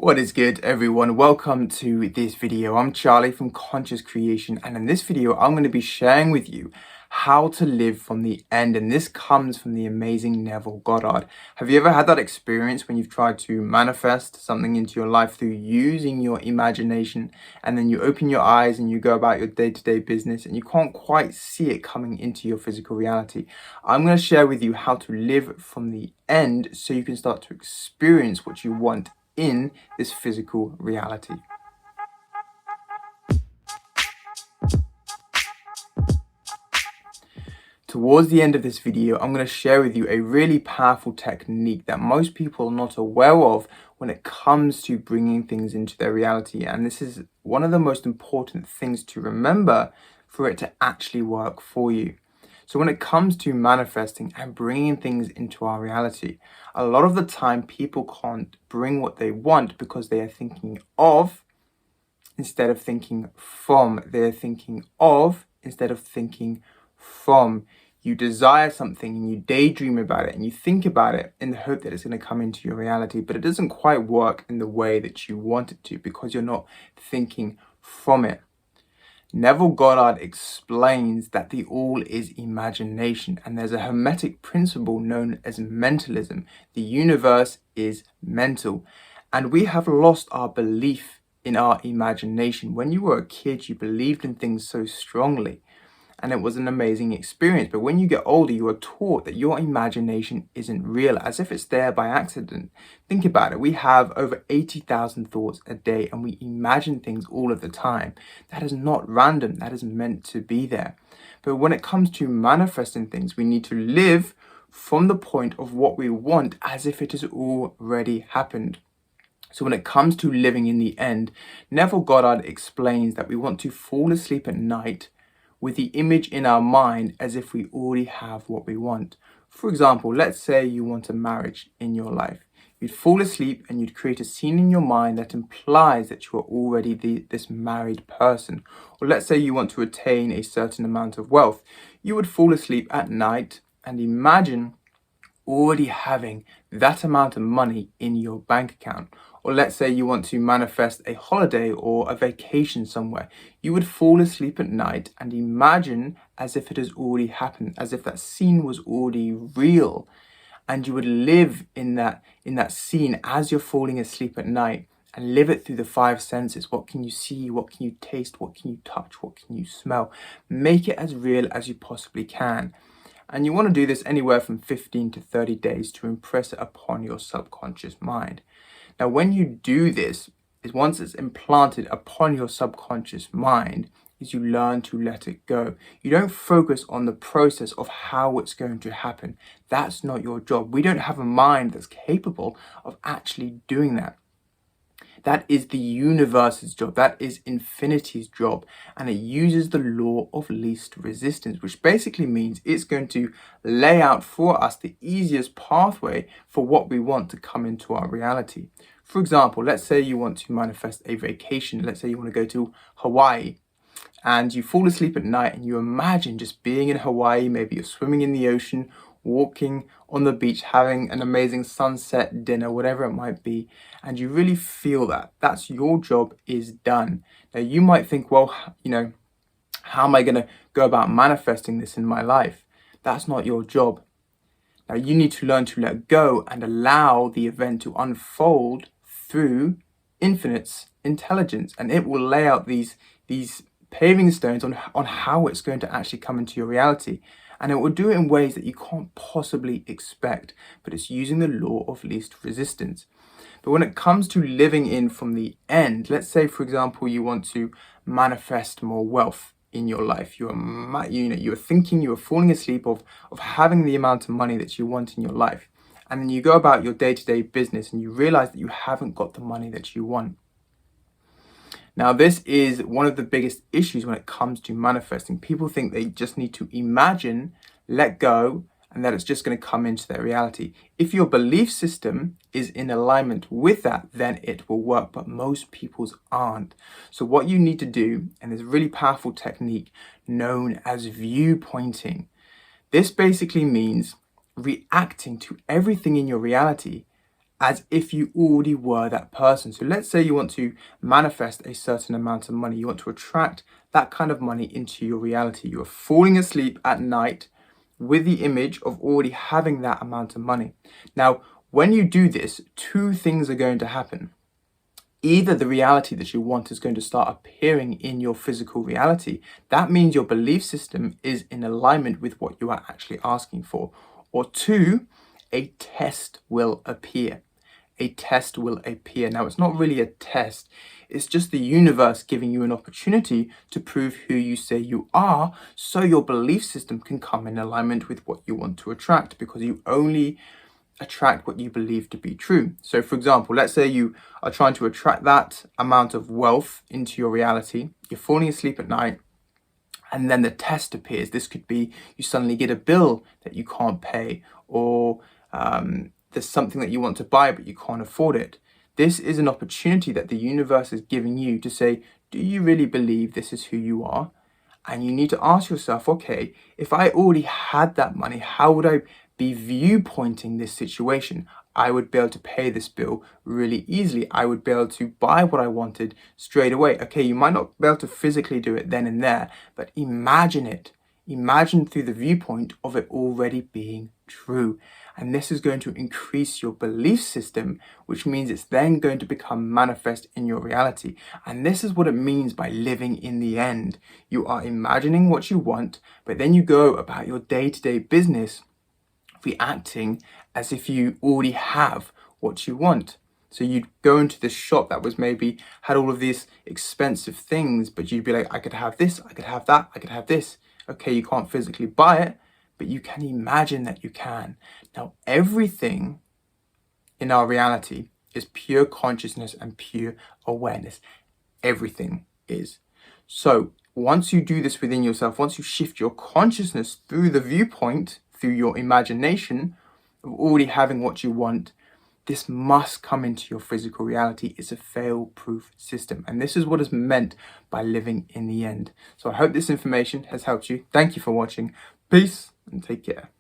What is good, everyone? Welcome to this video. I'm Charlie from Conscious Creation, and in this video I'm going to be sharing with you how to live from the end, and this comes from the amazing Neville Goddard. Have you ever had that experience when you've tried to manifest something into your life through using your imagination, and then you open your eyes and you go about your day-to-day business and you can't quite see it coming into your physical reality? I'm going to share with you how to live from the end so you can start to experience what you want in this physical reality. Towards the end of this video, I'm going to share with you a really powerful technique that most people are not aware of when it comes to bringing things into their reality. And this is one of the most important things to remember for it to actually work for you. So when it comes to manifesting and bringing things into our reality, a lot of the time people can't bring what they want because they are thinking of instead of thinking from. They're thinking of instead of thinking from. You desire something and you daydream about it and you think about it in the hope that it's going to come into your reality, but it doesn't quite work in the way that you want it to because you're not thinking from it. Neville Goddard explains that the all is imagination, and there's a hermetic principle known as mentalism. The universe is mental, and we have lost our belief in our imagination. When you were a kid, you believed in things so strongly, and it was an amazing experience. But when you get older, you are taught that your imagination isn't real, as if it's there by accident. Think about it. We have over 80,000 thoughts a day, and we imagine things all of the time. That is not random. That is meant to be there. But when it comes to manifesting things, we need to live from the point of what we want as if it has already happened. So when it comes to living in the end, Neville Goddard explains that we want to fall asleep at night with the image in our mind as if we already have what we want. For example, let's say you want a marriage in your life. You'd fall asleep and you'd create a scene in your mind that implies that you are already this married person. Or let's say you want to attain a certain amount of wealth. You would fall asleep at night and imagine already having that amount of money in your bank account. Or let's say you want to manifest a holiday or a vacation somewhere. You would fall asleep at night and imagine as if it has already happened, as if that scene was already real. And you would live in that scene as you're falling asleep at night and live it through the five senses. What can you see? What can you taste? What can you touch? What can you smell? Make it as real as you possibly can. And you want to do this anywhere from 15 to 30 days to impress it upon your subconscious mind. Now, when you do this, once it's implanted upon your subconscious mind, is you learn to let it go. You don't focus on the process of how it's going to happen. That's not your job. We don't have a mind that's capable of actually doing that. That is the universe's job. That is infinity's job. And it uses the law of least resistance, which basically means it's going to lay out for us the easiest pathway for what we want to come into our reality. For example, let's say you want to manifest a vacation. Let's say you want to go to Hawaii. And you fall asleep at night and you imagine just being in Hawaii. Maybe you're swimming in the ocean, walking on the beach, having an amazing sunset dinner, whatever it might be, and you really feel that. That's your job is done. Now you might think, well, how am I going to go about manifesting this in my life? That's not your job. Now you need to learn to let go and allow the event to unfold through infinite's intelligence, and it will lay out these paving stones on how it's going to actually come into your reality. And it will do it in ways that you can't possibly expect, but it's using the law of least resistance. But when it comes to living in from the end, let's say, for example, you want to manifest more wealth in your life. You're falling asleep of having the amount of money that you want in your life. And then you go about your day-to-day business and you realize that you haven't got the money that you want. Now, this is one of the biggest issues when it comes to manifesting. People think they just need to imagine, let go, and that it's just going to come into their reality. If your belief system is in alignment with that, then it will work, but most people's aren't. So what you need to do, and there's a really powerful technique known as viewpointing. This basically means reacting to everything in your reality as if you already were that person. So let's say you want to manifest a certain amount of money. You want to attract that kind of money into your reality. You are falling asleep at night with the image of already having that amount of money. Now, when you do this, two things are going to happen. Either the reality that you want is going to start appearing in your physical reality. That means your belief system is in alignment with what you are actually asking for. Or two, a test will appear. A test will appear. Now, it's not really a test. It's just the universe giving you an opportunity to prove who you say you are, so your belief system can come in alignment with what you want to attract, because you only attract what you believe to be true. So for example, let's say you are trying to attract that amount of wealth into your reality. You're falling asleep at night, and then the test appears. This could be you suddenly get a bill that you can't pay, or there's something that you want to buy but you can't afford it. This is an opportunity that the universe is giving you to say, do you really believe this is who you are? And you need to ask yourself, okay, if I already had that money, how would I be viewpointing this situation? I would be able to pay this bill really easily. I would be able to buy what I wanted straight away. Okay, you might not be able to physically do it then and there, but imagine it. Imagine through the viewpoint of it already being true. And this is going to increase your belief system, which means it's then going to become manifest in your reality. And this is what it means by living in the end. You are imagining what you want, but then you go about your day-to-day business reacting as if you already have what you want. So you'd go into this shop that was maybe had all of these expensive things, but you'd be like, I could have this, I could have that, I could have this. Okay, you can't physically buy it, but you can imagine that you can. Now, everything in our reality is pure consciousness and pure awareness. Everything is. So once you do this within yourself, once you shift your consciousness through the viewpoint, through your imagination of already having what you want, this must come into your physical reality. It's a fail-proof system. And this is what is meant by living in the end. So I hope this information has helped you. Thank you for watching. Peace and take care.